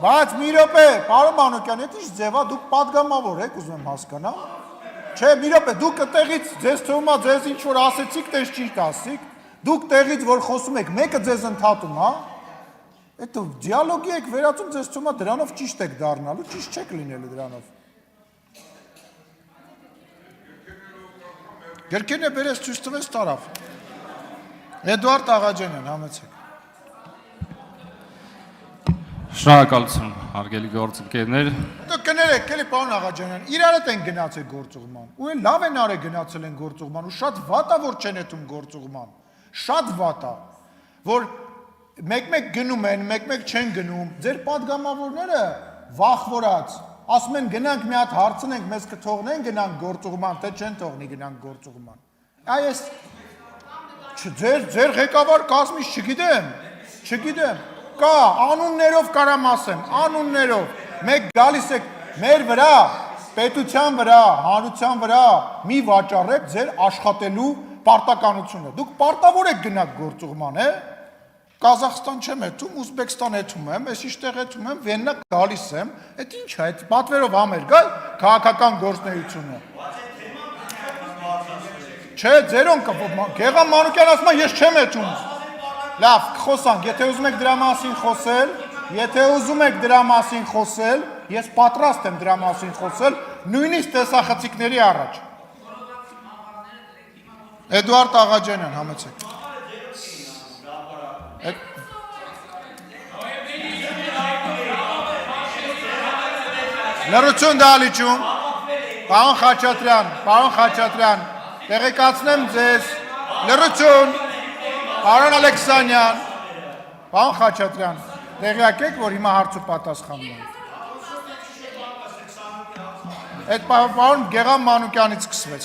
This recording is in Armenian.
Բայց մի րոպե, պարոն Մանուկյան, դա ի՞նչ ձև է, դուք падգամավոր եք, ուզում եմ հասկանամ։ Չէ, մի րոպե, դուք այդտեղից ձեզ թվում է ձեզ ինչ որ ասեցիք, դες ճիշտ ասիք։ Դուք տեղից որ խոսում եք, մեկը ձեզ ընդհատում, հա։ Այդ դիալոգի եք վերածում, ձեզ թվում է դրանով ճիշտ եք դառնալու, ճիշտ չեք լինելու դրանով։ Գրքերն է բերես ցույց տվես տարավ։ Էդուարդ Աղաջանյան, համեցեք։ Շնորհակալություն, հարգելի գործընկերներ։ Դուք կներեք, էլի պարոն Աղաջանյան, իրար հետ են գնացել գործուղման։ Ու են լավ են արել գնացել են գործուղման, ու շատ վատ է որ չեն եթում գործուղման։ Շատ վատ է, որ մեկ-մեկ գնում են, մեկ-մեկ չեն գնում։ Ձեր падգամավորները վախվորած, ասում են գնանք մի հատ հարցնենք, մեզ կթողնեն գնանք գործուղման, թե չեն թողնի գնանք գործուղման։ Այս ձեր ղեկավար կազմից չգիտեմ։ Կա, անուններով կարամ ասեմ, անուններով, մեկ գալիս եք մեր վրա, պետության վրա, հանրության վրա, մի վաճառեք ձեր աշխատելու պարտականությունը, դուք պարտավոր եք գնաք գործուղման, Կազախստան չեմ եթում, Ուզբեկստան եթում եմ, ես իշտեղ եթում եմ, Վեննա գալիս եմ, այդ ինչ է, այդ պատվերով համեր գալ, քաղաքական գործնեությունը։ Չէ, ձերոն Գեղամ Մանուկյան ասում է, ես չեմ եթում։ Լավ, խոսանք, եթե ուզում եք դրա մասին խոսել, ես պատրաստ եմ դրա մասին խոսել, նույնիսկ տեսախցիկների առաջ։ Էդուարդ Աղաջանյան, համեցեք։ Լրություն դալիճում, պարոն Խաչատրյան, տեղեկացնեմ ձեզ, լրություն, պարոն Ալեքսանյան, պարոն Խաչատրյան, տեղյակ եք, որ հիմա հարց ու պատասխանում են։ Այդ պարոն Գեղամ Մանուկյանից սկսվեց,